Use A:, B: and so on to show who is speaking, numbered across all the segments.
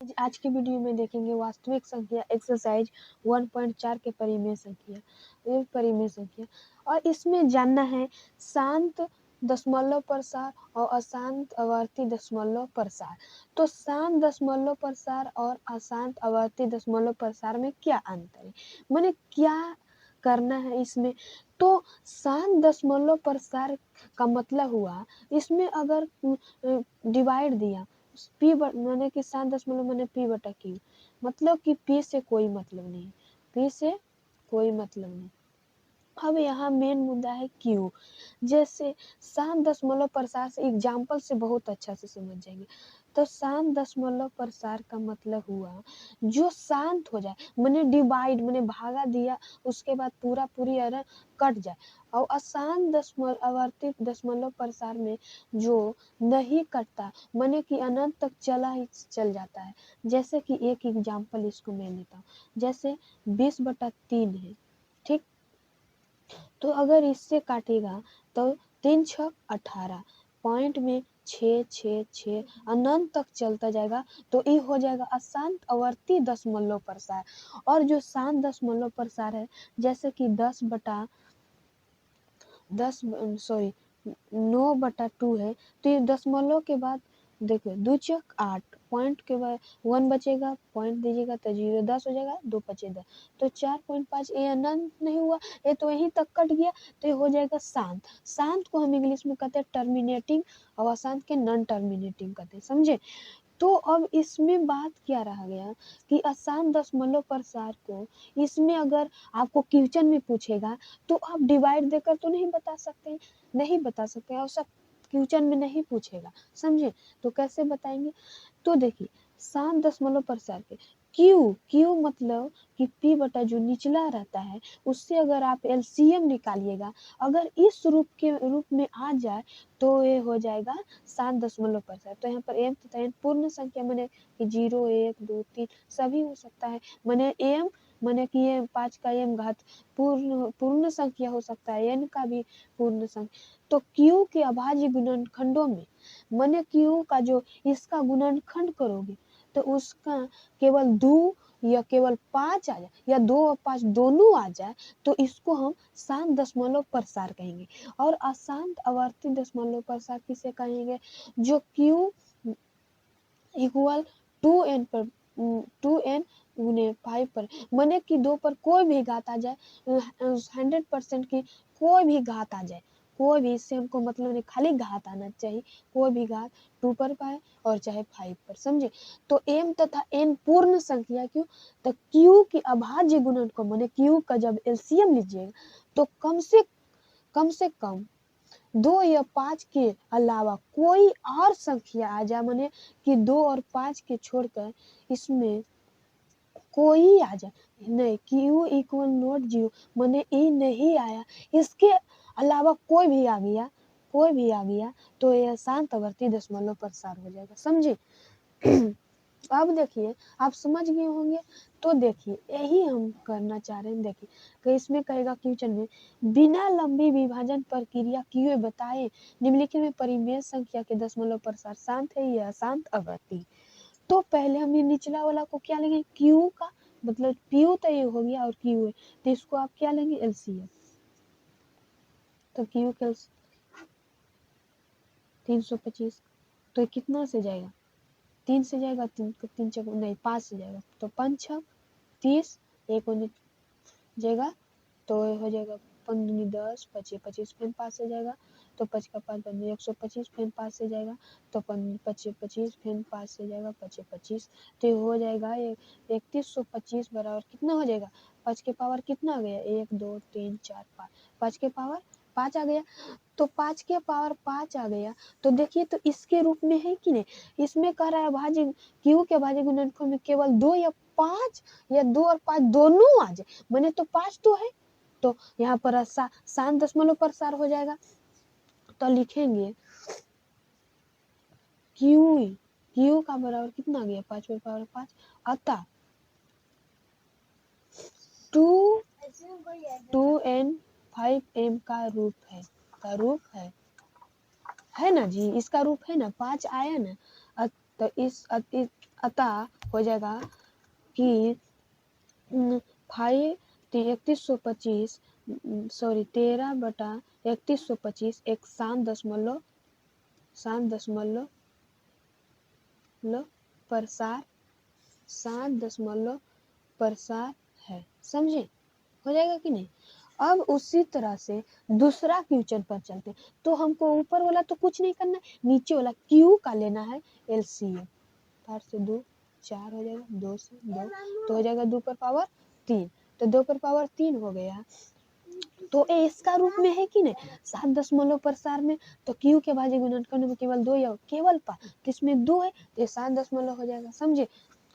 A: आज के वीडियो में देखेंगे वास्तविक संख्या एक्सरसाइज 1.4 के परिमेय संख्या और इसमें जानना है शांत दशमलव प्रसार और अशांत आवर्ती दशमलव प्रसार। तो शांत दशमलव प्रसार और अशांत आवर्ती दशमलव प्रसार में क्या अंतर है, माने क्या करना है इसमें। तो शांत दशमलव प्रसार का मतलब हुआ, इसमें अगर डिवाइड दिया पी माने कि 7 दशमलव माने पी बटा क्यू, मतलब कि पी से कोई मतलब नहीं, पी से कोई मतलब नहीं। अब यहाँ मेन मुद्दा है क्यू। जैसे 7 दशमलव प्रसार से एग्जाम्पल से बहुत अच्छा से समझ जाएंगे। तो 7 दशमलव प्रसार का मतलब हुआ जो शांत हो जाए, मैंने डिवाइड मैंने भागा दिया, उसके बाद पूरी अर्र कट जाए। और अशांत आवर्ती दशमलव प्रसार में जो नहीं कटता, माने कि अनंत तक चल जाता है। जैसे कि एक एग्जाम्पल इसको मैं लेता हूँ, जैसे 20/3 है, ठीक। तो अगर इससे काटेगा तो 3 छक 18, पॉइंट में 6 अनंत तक चलता जाएगा, तो ये हो जाएगा अशांत आवर्ती दशमलव प्रसार। और जो शांत दशमलव प्रसार है, जैसे कि 9/2 है, तो ये दशमलव के बाद देखो 2 चक 8, पॉइंट के बाद 1 बचेगा, पॉइंट दीजिएगा तो 0, 10 हो जाएगा, 2 पचे 10, तो 4.5। ये अनंत नहीं हुआ, ये तो यहीं तक कट गया, तो ये हो जाएगा शांत। शांत को हम इंग्लिश में कहते हैं टर्मिनेटिंग और अशांत के नॉन टर्मिनेटिंग कहते हैं, समझे। तो अब इसमें बात क्या रह गया कि अशांत दशमलव प्रसार को, इसमें अगर आपको क्वेश्चन में पूछेगा तो आप डिवाइड देकर तो नहीं बता सकते, और सब क्वेश्चन में नहीं पूछेगा, समझे। तो कैसे बताएंगे, तो देखिए 7 दशमलव प्रसार के क्यू मतलब कि पी बटा जो निचला रहता है, उससे अगर आप एलसीएम निकालिएगा, अगर इस रूप में आ जाए तो ये हो जाएगा 7 दशमलव प्रसार। तो यहाँ पर एम तथा एन पूर्ण संख्या माने कि 0 1 2 3 सभी हो सकता है, माने एम माने कि ये 5 का एम घात पूर्ण संख्या हो सकता है, एन का भी पूर्ण संख्या। तो क्यू के अभाज्य गुणनखंडों में, माने क्यू का जो इसका गुणनखंड करोगे तो उसका केवल 2 या केवल 5 आ जाए, या 2 और 5 दोनों आ जाए, तो इसको हम शांत दशमलव प्रसार कहेंगे। और अशांत आवर्ती दशमलव प्रसार किसे कहेंगे, जो क्यू इक्वल 2n पर 2n गुने 5 पर, माने कि 2 पर कोई भी घात आ जाए, 100% की कोई भी घात आ जाए, कोई भी, इससे हमको मतलब नहीं, खाली घात आना चाहिए, कोई भी घात 2 पर पाए और चाहे 5 पर, समझे। तो m तथा n पूर्ण संख्या क्यों, तो q की अभाज्य गुणन को, माने q का जब एलसीएम लीजिएगा तो कम से कम 2 या 5 के अलावा कोई और संख्या आ जाए, माने कि 2 और 5 के छोड़कर इसमें कोई आ जाए, नहीं क्यू इक्वल नॉट 0, माने ई नहीं आया, इसके अलावा कोई भी आ गया तो यह शांत आवर्ती दशमलव प्रसार हो जाएगा, समझे। अब देखिए आप समझ गए होंगे। तो देखिए यही हम करना चाह रहे हैं। देखिए कि इसमें कहेगा क्वेश्चन में, बिना लंबी विभाजन प्रक्रिया किए बताए निम्नलिखित में परिमेय संख्या के दशमलव प्रसार शांत है या अशांत आवर्ती। तो पहले हम ये निचला वाला को क्या लेंगे, क्यू का मतलब पीयू तो ये हो गया, और क्यू है तो इसको आप क्या लेंगे, एलसीएम। तो क्यू का 325, तो कितना से जाएगा, 3 से जाएगा, 3 चक नहीं 5 से जाएगा, तो 5 छक 30, एक होने जाएगा, तो हो जाएगा 15 10 25 25 फिर 5 से जाएगा, तो 5 का 5 बन 125, फिर 5 से जाएगा, तो 25 25 फिर 5 से जाएगा 25 25, तो हो जाएगा 3125 बराबर कितना हो जाएगा, 5 के पावर कितना आ गया, 1 2 3 4 5, 5 के पावर 5 आ गया। तो 5 के पावर 5 आ गया, तो देखिए तो इसके रूप में है कि नहीं, इसमें कह रहा है भाज्य क्यू के भाज्य गुणनखंड में केवल 2 या 5, या 2 और 5 दोनों आ जाए, मैंने तो 5 तो है, तो यहाँ पर शांत दशमलव प्रसार हो जाएगा। तो लिखेंगे क्यू का बराबर कितना आ गया, 5 पे पावर 5, अतः 2n 5m का रूप है ना जी, इसका रूप है ना, 5 आया ना। तो इस अतः हो जाएगा कि 3125 सॉरी 13/3125 एक शांत दशमलव प्रसार है। समझे? हो जाएगा कि नहीं? अब उसी तरह से दूसरा क्वेश्चन पर चलते हैं। तो हमको ऊपर वाला तो कुछ नहीं करना है, नीचे वाला क्यू का लेना है एलसीएम। 4 से 2 4 हो जाएगा, 2 से 2 तो हो जाएगा 2 पर पावर 3। तो 2 पर पावर 3 हो गया। तो ए इसका रूप में है कि नहीं 7 दशमलव प्रसार में, तो क्यू के भाज्य गुणन करने में केवल 2 या केवल 5, तो इसमें 2 है तो ये 7 दशमलव हो जाएगा। समझे?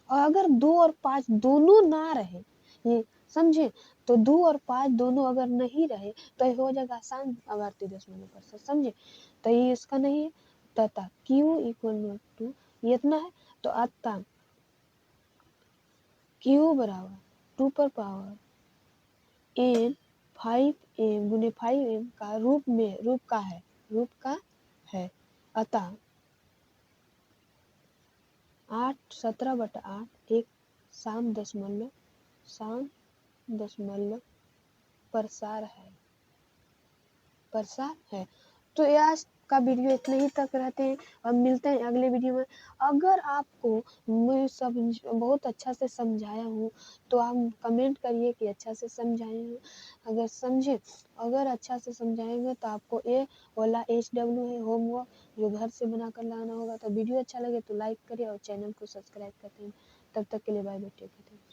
A: और अगर 2 और 5 दोनों ना रहे, ये समझे, तो 2 और 5 दोनों अगर नहीं रहे तो ये हो जाएगा शांत आवर्ती दशमलव प्रसार। समझे? तो ये इसका नहीं है, तथा क्यू इक्वल टू ये इतना है, तो अतः क्यू बराबर 2 पर पावर n 5m गुने 5m का रूप का है अतः 17/8 एक शांत दशमलव प्रसार है। तो आज का वीडियो इतने ही तक रहते हैं और मिलते हैं अगले वीडियो में। अगर आपको मैं सब बहुत अच्छा से समझाया हूँ तो आप कमेंट करिए कि अच्छा से समझाए हैं। अगर अच्छा से समझाएंगे तो आपको ये वाला HW है होमवर्क जो घर से बना कर लाना होगा। तो वीडियो अच्छा लगे तो लाइक करिए और चैनल को सब्सक्राइब करते हैं। तब तक के लिए बाय बाय, टेक केयर।